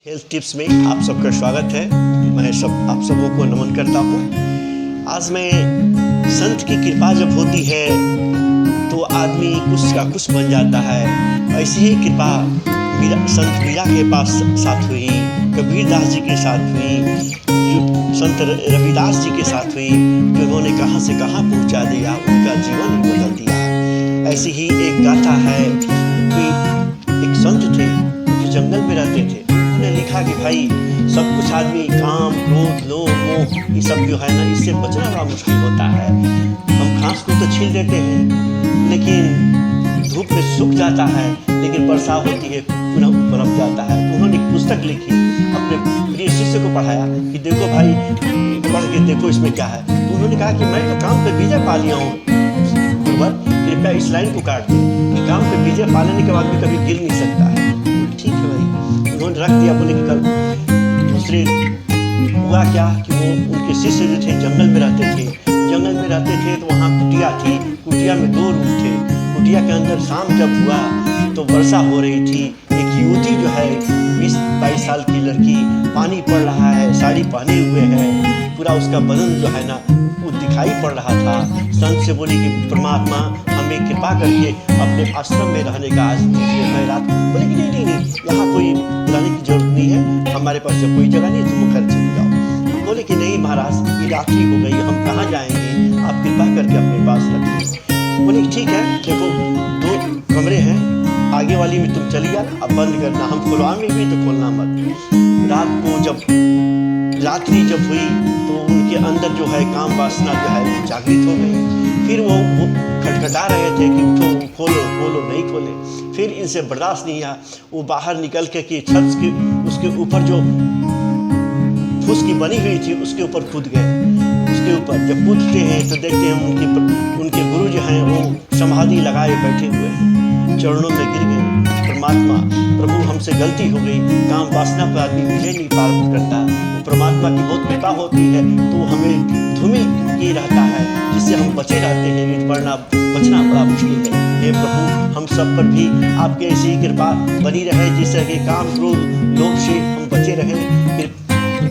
Health tips में आप सबका स्वागत है। मैं आप सबों को नमन करता हूँ। आज मैं संत की कृपा जब होती है तो आदमी कुछ का कुछ बन जाता है। ऐसी ही कृपा संत मीरा के पास साथ हुई, कबीर दास जी के साथ हुई, संत रविदास जी के साथ हुई, जो उन्होंने कहाँ से कहाँ पहुँचा दिया, उनका जीवन ही बदल दिया। ऐसी ही एक गाथा है कि एक संत थे जो जंगल में रहते थे। उन्होंने लिखा कि भाई सब कुछ आदमी काम, क्रोध, लोभ, मोह ये सब जो है ना, इससे बचना बड़ा मुश्किल होता है। हम घास को तो छील देते हैं लेकिन धूप में सूख जाता है, लेकिन वर्षा होती है पुनः पनप जाता है। तो उन्होंने एक पुस्तक लिखी, अपने प्रिय शिष्य को पढ़ाया कि देखो भाई, पढ़ के देखो इसमें क्या है। तो उन्होंने कहा कि मैं तो काम पे बीजा पा लिया हूँ, कृपया इस लाइन को काट दे कि काम पे बीजा पा लेने के बाद भी कभी गिर नहीं सकता है। ठीक है भाई, उन्होंने रख दिया। बोले कि कल दूसरे हुआ क्या कि वो उनके शिष्य जो थे जंगल में रहते थे। जंगल में रहते थे तो वहाँ कुटिया थी, कुटिया में 2 रूम थे। कुटिया के अंदर शाम जब हुआ तो वर्षा हो रही थी। एक युवती जो है 20-22 साल की लड़की, पानी पड़ रहा है, साड़ी पहने हुए है, पूरा उसका बदन जो है ना वो दिखाई पड़ रहा था। संत से बोली कि परमात्मा हमें कृपा करके अपने आश्रम में रहने का आज दीजिए। मैं रात बोले कि नहीं, यहाँ कोई रहने की जरूरत नहीं है, हमारे पास जब कोई जगह नहीं, तुम घर चले जाओ। बोले कि नहीं महाराज, ये रात्रि हो गई, हम कहाँ जाएंगे, आप कृपा करके अपने पास रखिए। बोले ठीक है, देखो 2 कमरे हैं, आगे वाली में तुम चली जाना, अब बंद करना, हम खुलवाएंगे भी तो खोलना मत। रात को जब रात्रि जब हुई तो उनके अंदर जो है काम वासना जो है जागृत हो गई। फिर वो खटखटा रहे थे कि उठो, खोलो खोलो, नहीं खोले। फिर इनसे बर्दाश्त नहीं आया, वो बाहर निकल के कि छत के उसके ऊपर जो फूस की बनी हुई थी उसके ऊपर कूद गए। उसके ऊपर जब कूदते हैं तो देखते हैं उनके गुरु जो हैं वो समाधि लगाए बैठे हुए हैं, चरणों में गिर गए। परमात्मा, प्रभु हमसे गलती हो गई, काम वासना पर आदमी विजय नहीं प्राप्त करता। तो परमात्मा की बहुत कृपा होती है तो हमें धूमिल किए रहता है, जिससे हम बचे रहते हैं, नहीं वरना बचना बड़ा मुश्किल है। हे प्रभु, हम सब पर भी आपके ऐसी ही कृपा बनी रहे, जिससे कि काम, क्रोध, लोभ से हम बचे रहें।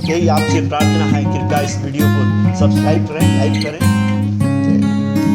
यही आपसे प्रार्थना है। कृपया इस वीडियो को सब्सक्राइब करें, लाइक करें।